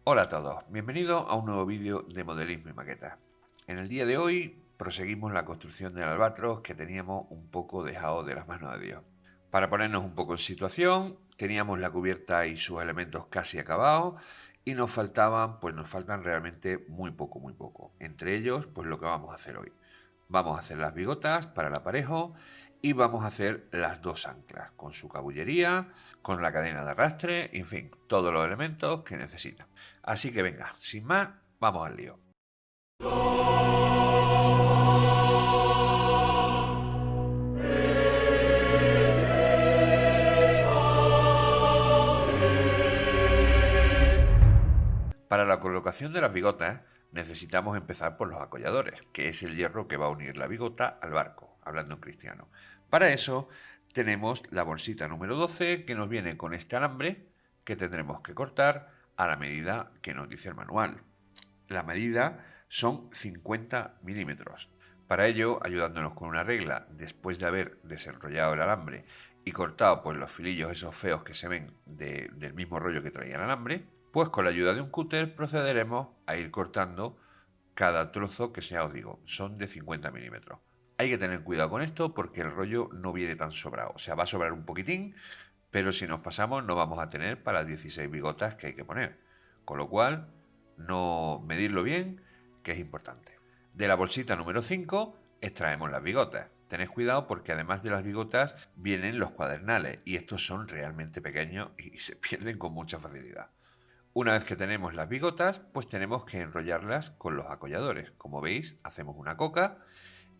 Hola a todos, bienvenidos a un nuevo vídeo de modelismo y maquetas. En el día de hoy proseguimos la construcción del albatros que teníamos un poco dejado de las manos de Dios. Para ponernos un poco en situación, teníamos la cubierta y sus elementos casi acabados y nos faltan realmente muy poco. Entre ellos, pues lo que vamos a hacer hoy. Vamos a hacer las bigotas para el aparejo y vamos a hacer las dos anclas con su cabullería, con la cadena de arrastre, en fin, todos los elementos que necesitan. Así que venga, sin más, vamos al lío. Para la colocación de las bigotas necesitamos empezar por los acolladores, que es el hierro que va a unir la bigota al barco, hablando en cristiano. Para eso tenemos la bolsita número 12 que nos viene con este alambre que tendremos que cortar a la medida que nos dice el manual. La medida son 50 milímetros. Para ello, ayudándonos con una regla, después de haber desenrollado el alambre y cortado pues, los filillos esos feos que se ven del mismo rollo que traía el alambre, pues con la ayuda de un cúter procederemos a ir cortando cada trozo que ya os digo, son de 50 milímetros. Hay que tener cuidado con esto porque el rollo no viene tan sobrado. O sea, va a sobrar un poquitín, pero si nos pasamos no vamos a tener para las 16 bigotas que hay que poner. Con lo cual, no medirlo bien, que es importante. De la bolsita número 5 extraemos las bigotas. Tened cuidado porque además de las bigotas vienen los cuadernales y estos son realmente pequeños y se pierden con mucha facilidad. Una vez que tenemos las bigotas, pues tenemos que enrollarlas con los acolladores. Como veis, hacemos una coca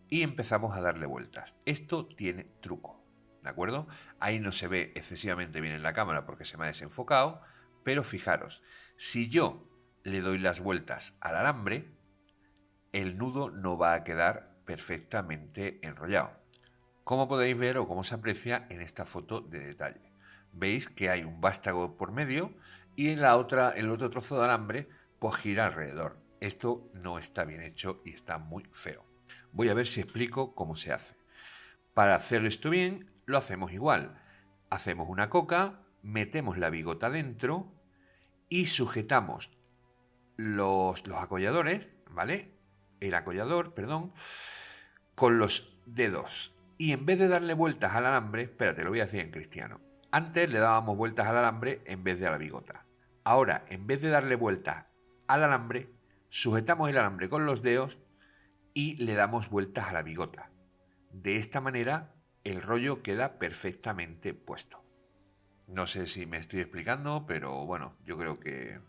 y empezamos a darle vueltas. Esto tiene truco, ¿de acuerdo? Ahí no se ve excesivamente bien en la cámara porque se me ha desenfocado, pero fijaros, si yo le doy las vueltas al alambre, el nudo no va a quedar perfectamente enrollado. Como podéis ver o como se aprecia en esta foto de detalle. Veis que hay un vástago por medio y en el otro trozo de alambre pues gira alrededor. Esto no está bien hecho y está muy feo. Voy a ver si explico cómo se hace. Para hacer esto bien, lo hacemos igual. Hacemos una coca, metemos la bigota dentro y sujetamos los acolladores, ¿vale? El acollador, perdón, con los dedos. Y en vez de darle vueltas al alambre, espérate, lo voy a decir en cristiano. Antes le dábamos vueltas al alambre en vez de a la bigota. Ahora, en vez de darle vueltas al alambre, sujetamos el alambre con los dedos y le damos vueltas a la bigota. De esta manera, el rollo queda perfectamente puesto. No sé si me estoy explicando, pero bueno, yo creo que...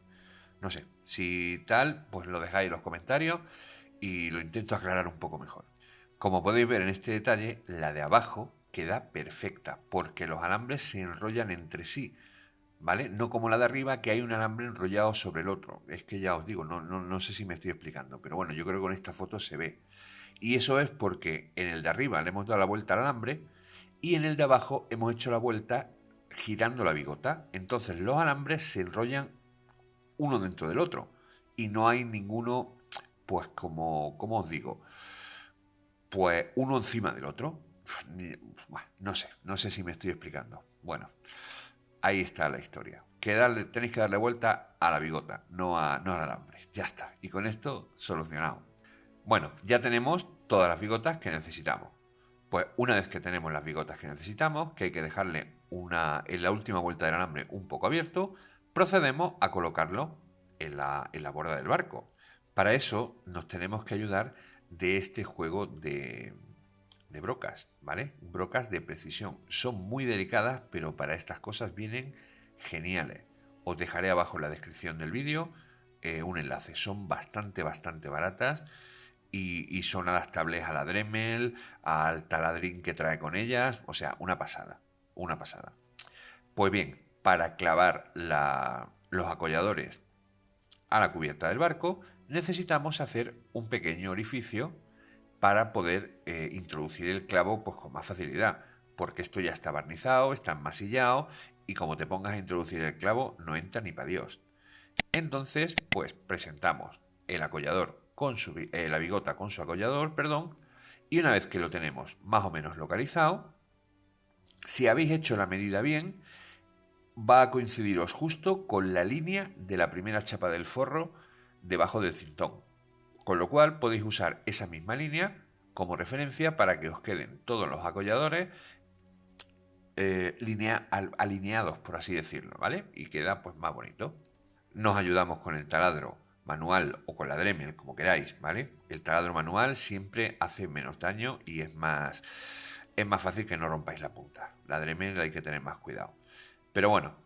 No sé, si tal, pues lo dejáis en los comentarios y lo intento aclarar un poco mejor. Como podéis ver en este detalle, la de abajo queda perfecta porque los alambres se enrollan entre sí, ¿vale? No como la de arriba que hay un alambre enrollado sobre el otro. Es que ya os digo, no sé si me estoy explicando, pero bueno, yo creo que con esta foto se ve. Y eso es porque en el de arriba le hemos dado la vuelta al alambre y en el de abajo hemos hecho la vuelta girando la bigota. Entonces los alambres se enrollan uno dentro del otro y no hay ninguno, pues como os digo, pues uno encima del otro. No sé si me estoy explicando. Bueno, ahí está la historia. Tenéis que darle vuelta a la bigota, no al alambre. Ya está. Y con esto solucionado. Bueno, ya tenemos todas las bigotas que necesitamos. Pues una vez que tenemos las bigotas que necesitamos, que hay que dejarle en la última vuelta del alambre un poco abierto, procedemos a colocarlo en la borda del barco. Para eso nos tenemos que ayudar de este juego de brocas, ¿vale? Brocas de precisión. Son muy delicadas, pero para estas cosas vienen geniales. Os dejaré abajo en la descripción del vídeo un enlace. Son bastante baratas y son adaptables a la Dremel, al taladrín que trae con ellas. O sea, una pasada, una pasada. Pues bien, para clavar los acolladores a la cubierta del barco, necesitamos hacer un pequeño orificio para poder introducir el clavo pues, con más facilidad, porque esto ya está barnizado, está enmasillado y como te pongas a introducir el clavo no entra ni para Dios. Entonces, pues presentamos el acollador con la bigota con su acollador, perdón, y una vez que lo tenemos más o menos localizado, si habéis hecho la medida bien, va a coincidiros justo con la línea de la primera chapa del forro debajo del cintón. Con lo cual podéis usar esa misma línea como referencia para que os queden todos los acolladores alineados, por así decirlo, ¿vale? Y queda pues más bonito. Nos ayudamos con el taladro manual o con la Dremel, como queráis, ¿vale? El taladro manual siempre hace menos daño y es más fácil que no rompáis la punta. La Dremel hay que tener más cuidado. Pero bueno,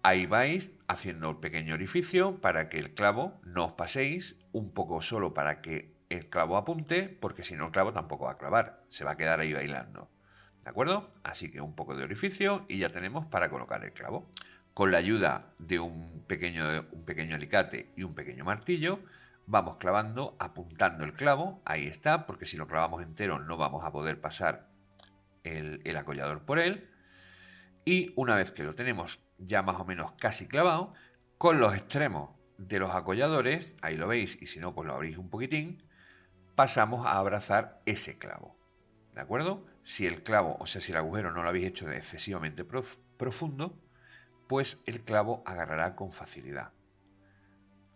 ahí vais haciendo el pequeño orificio para que el clavo no os paséis, un poco solo para que el clavo apunte, porque si no el clavo tampoco va a clavar, se va a quedar ahí bailando. ¿De acuerdo? Así que un poco de orificio y ya tenemos para colocar el clavo. Con la ayuda de un pequeño alicate y un pequeño martillo, vamos clavando, apuntando el clavo, ahí está, porque si lo clavamos entero no vamos a poder pasar el acollador por él. Y una vez que lo tenemos ya más o menos casi clavado, con los extremos de los acolladores, ahí lo veis, y si no, pues lo abrís un poquitín, pasamos a abrazar ese clavo. ¿De acuerdo? Si el clavo, o sea, si el agujero no lo habéis hecho excesivamente profundo, pues el clavo agarrará con facilidad.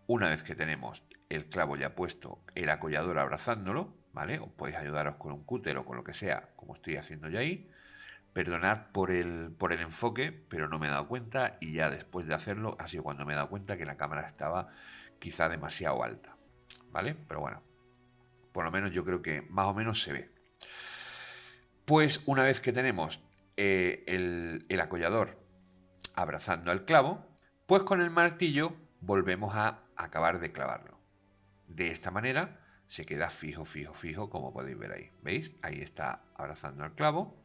Una vez que tenemos el clavo ya puesto, el acollador abrazándolo, ¿vale? Os podéis ayudaros con un cúter o con lo que sea, como estoy haciendo yo ahí. Perdonad por el enfoque, pero no me he dado cuenta y ya después de hacerlo ha sido cuando me he dado cuenta que la cámara estaba quizá demasiado alta, ¿vale? Pero bueno, por lo menos yo creo que más o menos se ve. Pues una vez que tenemos el acollador abrazando al clavo, pues con el martillo volvemos a acabar de clavarlo. De esta manera se queda fijo, como podéis ver ahí. ¿Veis? Ahí está abrazando al clavo.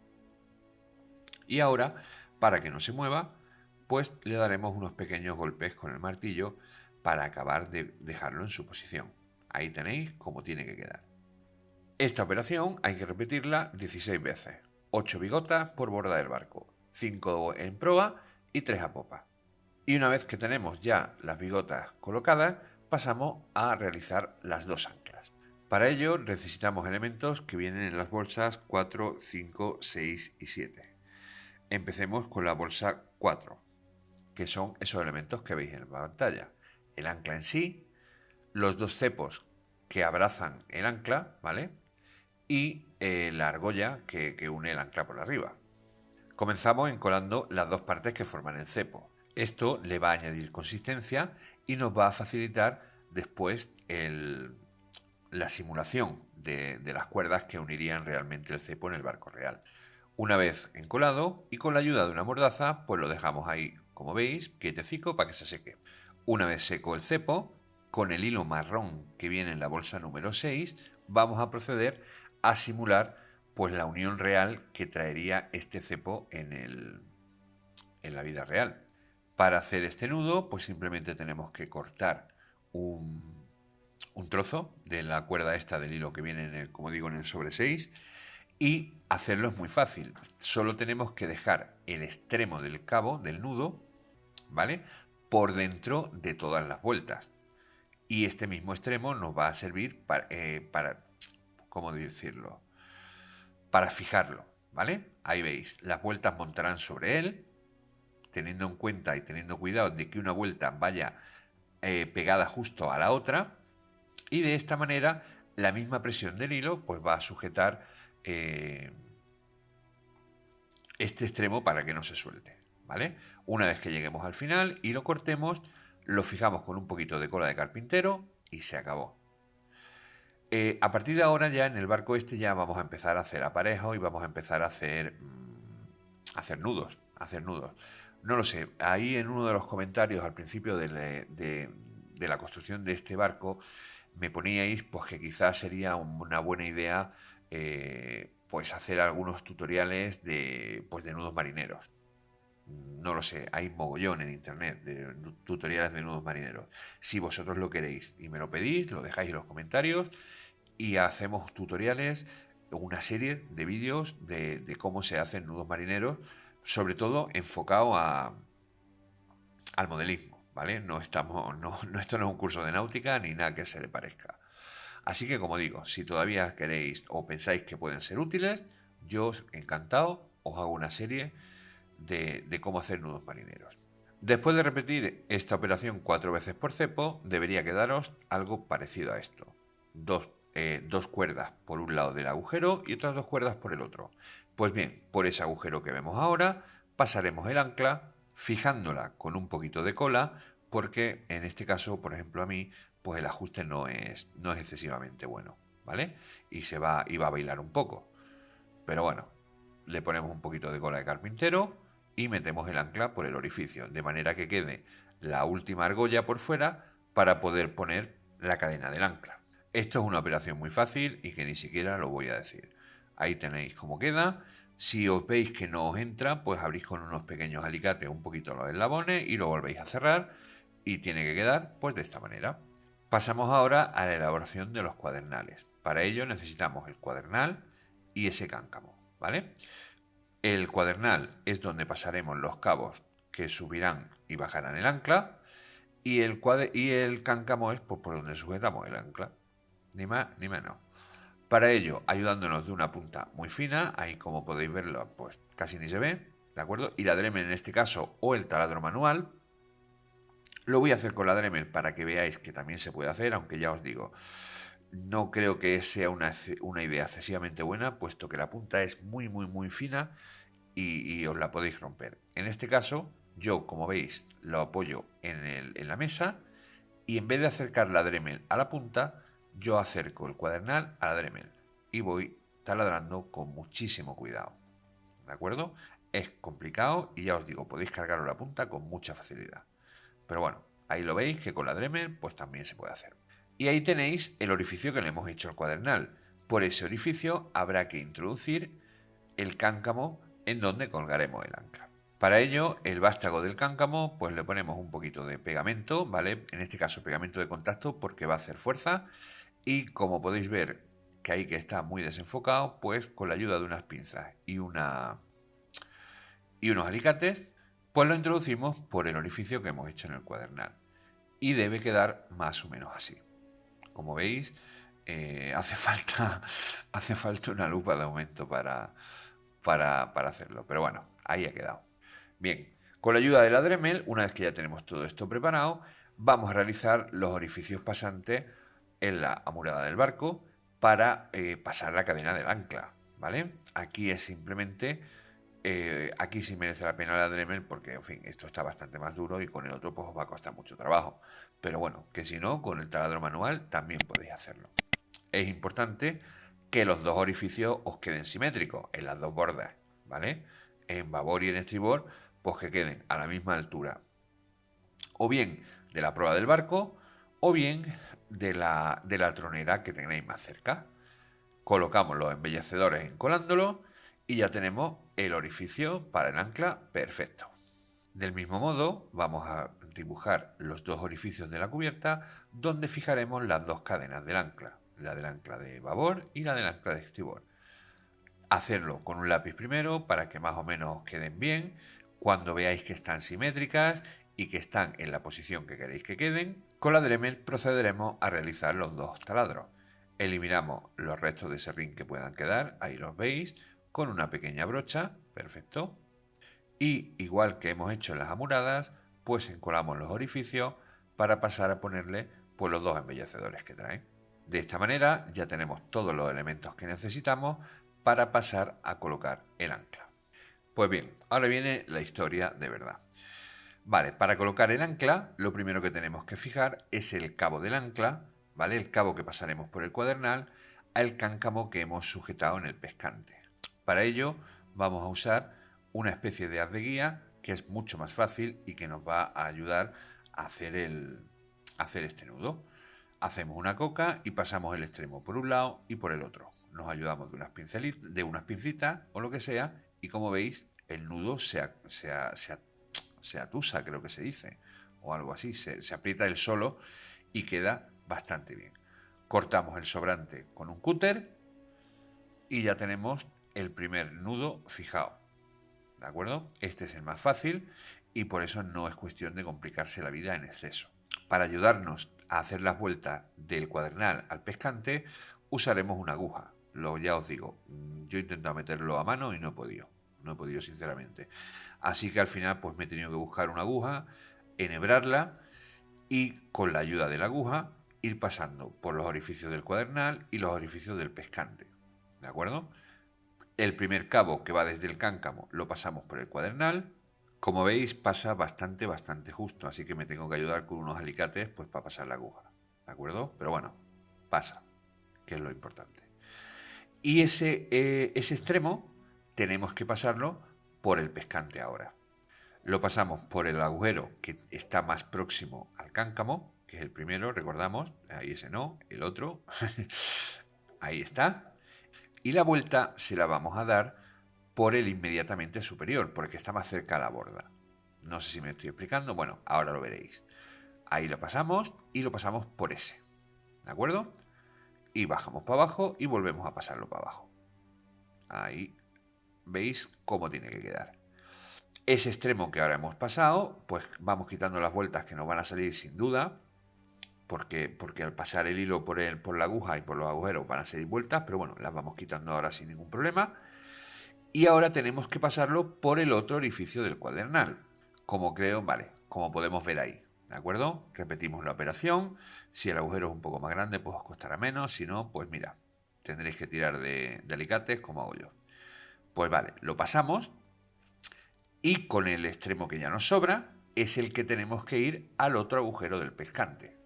Y ahora, para que no se mueva, pues le daremos unos pequeños golpes con el martillo para acabar de dejarlo en su posición. Ahí tenéis cómo tiene que quedar. Esta operación hay que repetirla 16 veces. 8 bigotas por borda del barco, 5 en proa y 3 a popa. Y una vez que tenemos ya las bigotas colocadas, pasamos a realizar las dos anclas. Para ello necesitamos elementos que vienen en las bolsas 4, 5, 6 y 7. Empecemos con la bolsa 4, que son esos elementos que veis en la pantalla. El ancla en sí, los dos cepos que abrazan el ancla, ¿vale? Y la argolla que une el ancla por arriba. Comenzamos encolando las dos partes que forman el cepo. Esto le va a añadir consistencia y nos va a facilitar después la simulación de las cuerdas que unirían realmente el cepo en el barco real. Una vez encolado y con la ayuda de una mordaza, pues lo dejamos ahí, como veis, quietecico para que se seque. Una vez seco el cepo, con el hilo marrón que viene en la bolsa número 6, vamos a proceder a simular pues la unión real que traería este cepo en la vida real. Para hacer este nudo, pues simplemente tenemos que cortar un trozo de la cuerda esta del hilo que viene en el, como digo, en el sobre 6, y hacerlo es muy fácil. Solo tenemos que dejar el extremo del cabo del nudo, ¿vale?, por dentro de todas las vueltas. Y este mismo extremo nos va a servir para ¿cómo decirlo?, para fijarlo, ¿vale? Ahí veis, las vueltas montarán sobre él, teniendo en cuenta y teniendo cuidado de que una vuelta vaya pegada justo a la otra, y de esta manera la misma presión del hilo pues va a sujetar este extremo para que no se suelte, ¿vale? Una vez que lleguemos al final y lo cortemos, lo fijamos con un poquito de cola de carpintero y se acabó. A partir de ahora ya en el barco este ya vamos a empezar a hacer aparejos y vamos a empezar a hacer nudos, No lo sé, ahí en uno de los comentarios al principio de la construcción de este barco me poníais pues que quizás sería una buena idea pues hacer algunos tutoriales de nudos marineros. No lo sé, hay mogollón en internet de tutoriales de nudos marineros. Si vosotros lo queréis y me lo pedís, lo dejáis en los comentarios y hacemos tutoriales, una serie de vídeos de cómo se hacen nudos marineros, sobre todo enfocado al modelismo, ¿vale? Esto no es un curso de náutica ni nada que se le parezca. Así que, como digo, si todavía queréis o pensáis que pueden ser útiles, yo encantado os hago una serie de cómo hacer nudos marineros. Después de repetir esta operación 4 veces por cepo, debería quedaros algo parecido a esto. Dos cuerdas por un lado del agujero y otras dos cuerdas por el otro. Pues bien, por ese agujero que vemos ahora, pasaremos el ancla fijándola con un poquito de cola, porque en este caso, por ejemplo, a mí, pues el ajuste no es excesivamente bueno, ¿vale? Y va a bailar un poco. Pero bueno, le ponemos un poquito de cola de carpintero y metemos el ancla por el orificio, de manera que quede la última argolla por fuera para poder poner la cadena del ancla. Esto es una operación muy fácil y que ni siquiera lo voy a decir. Ahí tenéis cómo queda. Si os veis que no os entra, pues abrís con unos pequeños alicates un poquito los eslabones y lo volvéis a cerrar y tiene que quedar pues de esta manera. Pasamos ahora a la elaboración de los cuadernales. Para ello necesitamos el cuadernal y ese cáncamo, ¿vale? El cuadernal es donde pasaremos los cabos que subirán y bajarán el ancla y el cáncamo es por donde sujetamos el ancla, ni más ni menos. Para ello, ayudándonos de una punta muy fina, ahí como podéis verlo, pues casi ni se ve, ¿de acuerdo? Y la Dremel en este caso o el taladro manual. Lo voy a hacer con la Dremel para que veáis que también se puede hacer, aunque ya os digo, no creo que sea una idea excesivamente buena, puesto que la punta es muy fina y os la podéis romper. En este caso, yo, como veis, lo apoyo en la mesa y en vez de acercar la Dremel a la punta, yo acerco el cuadernal a la Dremel y voy taladrando con muchísimo cuidado. ¿De acuerdo? Es complicado y ya os digo, podéis cargaros la punta con mucha facilidad. Pero bueno, ahí lo veis que con la Dremel pues también se puede hacer. Y ahí tenéis el orificio que le hemos hecho al cuadernal. Por ese orificio habrá que introducir el cáncamo en donde colgaremos el ancla. Para ello, el vástago del cáncamo, pues le ponemos un poquito de pegamento, ¿vale? En este caso pegamento de contacto porque va a hacer fuerza. Y como podéis ver que ahí que está muy desenfocado, pues con la ayuda de unas pinzas y unos alicates, pues lo introducimos por el orificio que hemos hecho en el cuadernal. Y debe quedar más o menos así. Como veis, hace falta una lupa de aumento para hacerlo. Pero bueno, ahí ha quedado. Bien, con la ayuda de la Dremel, una vez que ya tenemos todo esto preparado, vamos a realizar los orificios pasantes en la amurada del barco para pasar la cadena del ancla, ¿vale? Aquí es simplemente, aquí sí merece la pena la Dremel porque, en fin, esto está bastante más duro y con el otro pues os va a costar mucho trabajo. Pero bueno, que si no, con el taladro manual también podéis hacerlo. Es importante que los dos orificios os queden simétricos en las dos bordas, ¿vale? En babor y en estribor, pues que queden a la misma altura. O bien de la proa del barco, o bien de la tronera que tengáis más cerca. Colocamos los embellecedores encolándolo y ya tenemos el orificio para el ancla perfecto. Del mismo modo, vamos a dibujar los dos orificios de la cubierta donde fijaremos las dos cadenas del ancla, la del ancla de babor y la del ancla de estribor. Hacerlo con un lápiz primero para que más o menos os queden bien. Cuando veáis que están simétricas y que están en la posición que queréis que queden, con la Dremel procederemos a realizar los dos taladros. Eliminamos los restos de serrín que puedan quedar, ahí los veis, con una pequeña brocha, perfecto. Y igual que hemos hecho en las amuradas, pues encolamos los orificios para pasar a ponerle pues, los dos embellecedores que traen. De esta manera ya tenemos todos los elementos que necesitamos para pasar a colocar el ancla. Pues bien, ahora viene la historia de verdad. Vale, para colocar el ancla, lo primero que tenemos que fijar es el cabo del ancla, ¿vale? El cabo que pasaremos por el cuadernal al cáncamo que hemos sujetado en el pescante. Para ello vamos a usar una especie de haz de guía que es mucho más fácil y que nos va a ayudar a hacer este nudo. Hacemos una coca y pasamos el extremo por un lado y por el otro. Nos ayudamos de unas pincitas o lo que sea y como veis el nudo se atusa, creo que se dice, o algo así, se aprieta él solo y queda bastante bien. Cortamos el sobrante con un cúter y ya tenemos el primer nudo fijado. ¿De acuerdo? Este es el más fácil y por eso no es cuestión de complicarse la vida en exceso. Para ayudarnos a hacer las vueltas del cuadernal al pescante, usaremos una aguja. Ya os digo, yo he intentado meterlo a mano y no he podido. no he podido sinceramente. Así que al final pues me he tenido que buscar una aguja, enhebrarla y con la ayuda de la aguja ir pasando por los orificios del cuadernal y los orificios del pescante. ¿De acuerdo? El primer cabo que va desde el cáncamo lo pasamos por el cuadernal. Como veis pasa bastante justo, así que me tengo que ayudar con unos alicates pues para pasar la aguja. ¿De acuerdo? Pero bueno, pasa, que es lo importante. Y ese extremo tenemos que pasarlo por el pescante ahora. Lo pasamos por el agujero que está más próximo al cáncamo, que es el primero, recordamos, ahí ese no, el otro, ahí está. Y la vuelta se la vamos a dar por el inmediatamente superior, porque está más cerca a la borda. No sé si me estoy explicando, bueno, ahora lo veréis. Ahí lo pasamos y lo pasamos por ese, ¿de acuerdo? Y bajamos para abajo y volvemos a pasarlo para abajo. Ahí veis cómo tiene que quedar. Ese extremo que ahora hemos pasado, pues vamos quitando las vueltas que nos van a salir sin duda, porque al pasar el hilo por la aguja y por los agujeros van a salir vueltas, pero bueno, las vamos quitando ahora sin ningún problema. Y ahora tenemos que pasarlo por el otro orificio del cuadernal, como creo, vale, como podemos ver ahí, ¿de acuerdo? Repetimos la operación, si el agujero es un poco más grande, pues os costará menos, si no, pues mira, tendréis que tirar de alicates como hago yo. Pues vale, lo pasamos y con el extremo que ya nos sobra es el que tenemos que ir al otro agujero del pescante.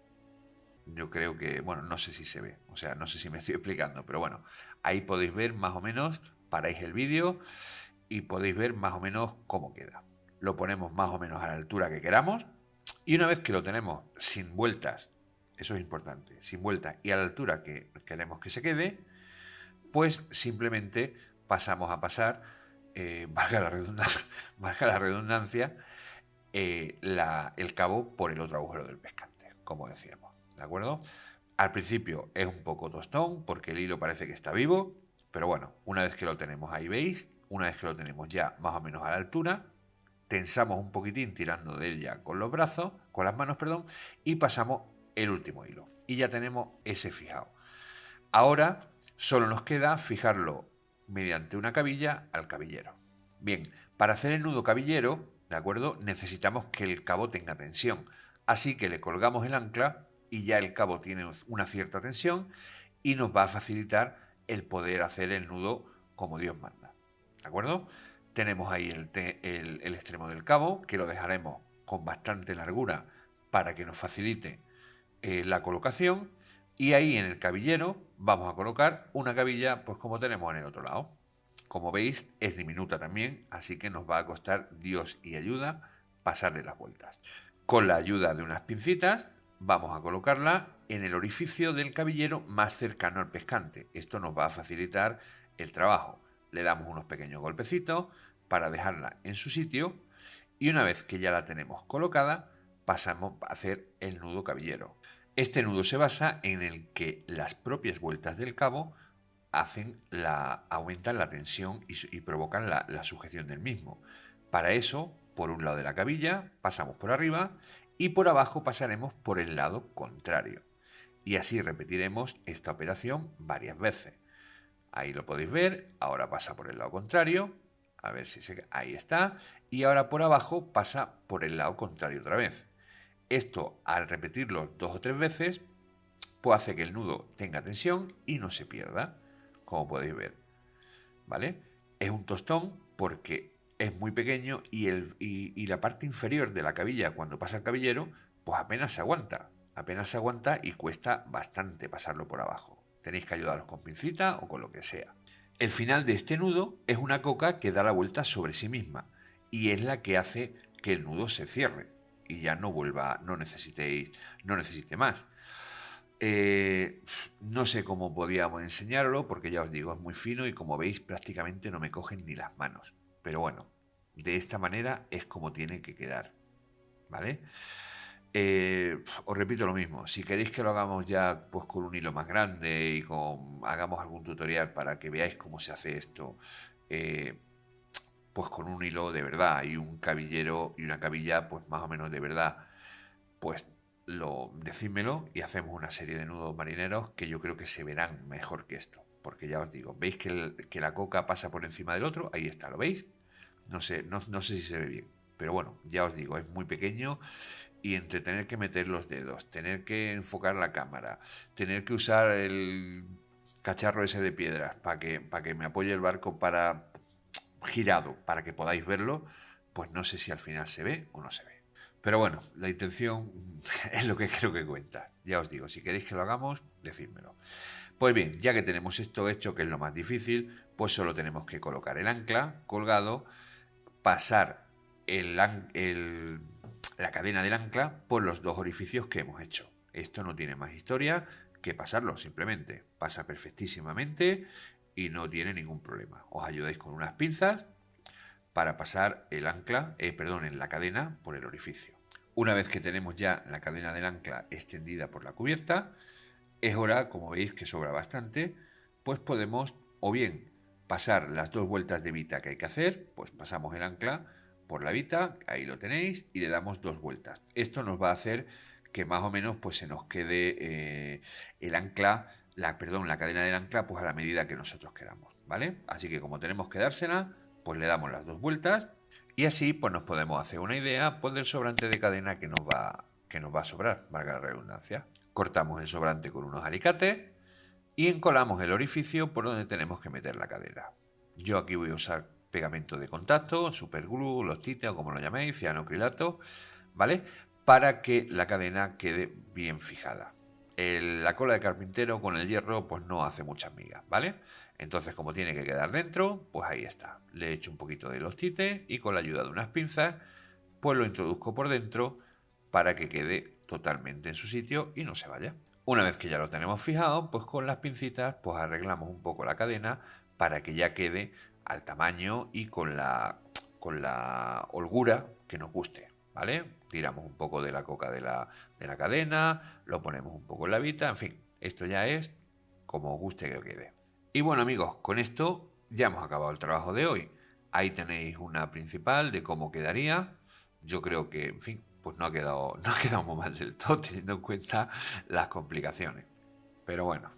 Yo creo que, bueno, no sé si se ve, o sea, no sé si me estoy explicando, pero bueno, ahí podéis ver más o menos, paráis el vídeo y podéis ver más o menos cómo queda. Lo ponemos más o menos a la altura que queramos y una vez que lo tenemos sin vueltas, eso es importante, sin vueltas y a la altura que queremos que se quede, pues simplemente pasamos a pasar, valga la redundancia, el cabo por el otro agujero del pescante, como decíamos, ¿de acuerdo? Al principio es un poco tostón porque el hilo parece que está vivo, pero bueno, una vez que lo tenemos ahí, veis, una vez que lo tenemos ya más o menos a la altura, tensamos un poquitín tirando de ella con los brazos, con las manos, perdón, y pasamos el último hilo. Y ya tenemos ese fijado. Ahora solo nos queda fijarlo mediante una cabilla al cabillero. Bien, para hacer el nudo cabillero, ¿de acuerdo? Necesitamos que el cabo tenga tensión. Así que le colgamos el ancla y ya el cabo tiene una cierta tensión y nos va a facilitar el poder hacer el nudo como Dios manda. ¿De acuerdo? Tenemos ahí el extremo del cabo, que lo dejaremos con bastante largura para que nos facilite la colocación. Y ahí en el cabillero vamos a colocar una cabilla, pues como tenemos en el otro lado. Como veis, es diminuta también, así que nos va a costar Dios y ayuda pasarle las vueltas. Con la ayuda de unas pincitas, vamos a colocarla en el orificio del cabillero más cercano al pescante. Esto nos va a facilitar el trabajo. Le damos unos pequeños golpecitos para dejarla en su sitio y una vez que ya la tenemos colocada, pasamos a hacer el nudo cabillero. Este nudo se basa en el que las propias vueltas del cabo aumentan la tensión y provocan la sujeción del mismo. Para eso, por un lado de la cabilla pasamos por arriba y por abajo pasaremos por el lado contrario. Y así repetiremos esta operación varias veces. Ahí lo podéis ver, ahora pasa por el lado contrario, a ver si ahí está, y ahora por abajo pasa por el lado contrario otra vez. Esto, al repetirlo 2 o 3 veces, pues hace que el nudo tenga tensión y no se pierda, como podéis ver, ¿vale? Es un tostón porque es muy pequeño y la parte inferior de la cabilla, cuando pasa el cabillero, pues apenas se aguanta y cuesta bastante pasarlo por abajo. Tenéis que ayudaros con pincita o con lo que sea. El final de este nudo es una coca que da la vuelta sobre sí misma y es la que hace que el nudo se cierre y ya no necesite más. No sé cómo podíamos enseñarlo porque ya os digo, es muy fino y como veis prácticamente no me cogen ni las manos. Pero bueno, de esta manera es como tiene que quedar, ¿vale? Os repito lo mismo, si queréis que lo hagamos ya pues con un hilo más grande y hagamos algún tutorial para que veáis cómo se hace esto, pues con un hilo de verdad y un cabillero y una cabilla pues más o menos de verdad, pues decídmelo y hacemos una serie de nudos marineros que yo creo que se verán mejor que esto, porque ya os digo, veis que la coca pasa por encima del otro, ahí está, ¿lo veis? no sé si se ve bien. Pero bueno, ya os digo, es muy pequeño y entre tener que meter los dedos, tener que enfocar la cámara, tener que usar el cacharro ese de piedras para que me apoye el barco para girado para que podáis verlo, pues no sé si al final se ve o no se ve. Pero bueno, la intención es lo que creo que cuenta. Ya os digo, si queréis que lo hagamos, decídmelo. Pues bien, ya que tenemos esto hecho, que es lo más difícil, pues solo tenemos que colocar el ancla colgado, pasar la cadena del ancla por los dos orificios que hemos hecho. Esto no tiene más historia que pasarlo, simplemente. Pasa perfectísimamente y no tiene ningún problema. Os ayudáis con unas pinzas para pasar el ancla, en la cadena por el orificio. Una vez que tenemos ya la cadena del ancla extendida por la cubierta, es hora, como veis que sobra bastante, pues podemos o bien pasar las 2 vueltas de vita que hay que hacer, pues pasamos el ancla por la vita, ahí lo tenéis, y le damos 2 vueltas. Esto nos va a hacer que más o menos pues se nos quede el ancla, la cadena del ancla pues a la medida que nosotros queramos, ¿vale? Así que como tenemos que dársela, pues le damos las 2 vueltas y así pues nos podemos hacer una idea pues del sobrante de cadena que nos va a sobrar, valga la redundancia. Cortamos el sobrante con unos alicates y encolamos el orificio por donde tenemos que meter la cadena. Yo aquí voy a usar pegamento de contacto, superglue, lostite o como lo llaméis, cianocrilato, ¿vale? Para que la cadena quede bien fijada. La cola de carpintero con el hierro pues no hace muchas migas, ¿vale? Entonces como tiene que quedar dentro, pues ahí está. Le echo un poquito de lostite y con la ayuda de unas pinzas pues lo introduzco por dentro para que quede totalmente en su sitio y no se vaya. Una vez que ya lo tenemos fijado, pues con las pincitas pues arreglamos un poco la cadena para que ya quede al tamaño y con la holgura que nos guste, ¿vale? Tiramos un poco de la coca de la cadena, lo ponemos un poco en la vita, en fin, esto ya es como os guste que quede. Y bueno amigos, con esto ya hemos acabado el trabajo de hoy. Ahí tenéis una principal de cómo quedaría. Yo creo que, en fin, pues no ha quedado muy mal del todo teniendo en cuenta las complicaciones. Pero bueno.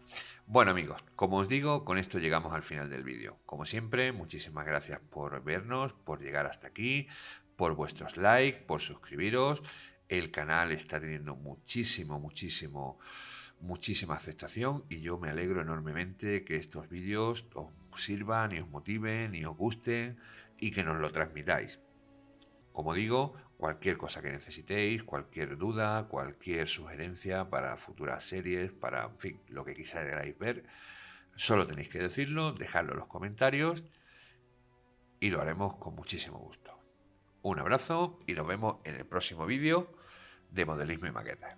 Bueno amigos, como os digo, con esto llegamos al final del vídeo. Como siempre, muchísimas gracias por vernos, por llegar hasta aquí, por vuestros likes, por suscribiros. El canal está teniendo muchísima aceptación y yo me alegro enormemente que estos vídeos os sirvan y os motiven y os gusten y que nos lo transmitáis. Como digo, cualquier cosa que necesitéis, cualquier duda, cualquier sugerencia para futuras series, para, en fin, lo que quisierais ver, solo tenéis que decirlo, dejadlo en los comentarios y lo haremos con muchísimo gusto. Un abrazo y nos vemos en el próximo vídeo de modelismo y maquetas.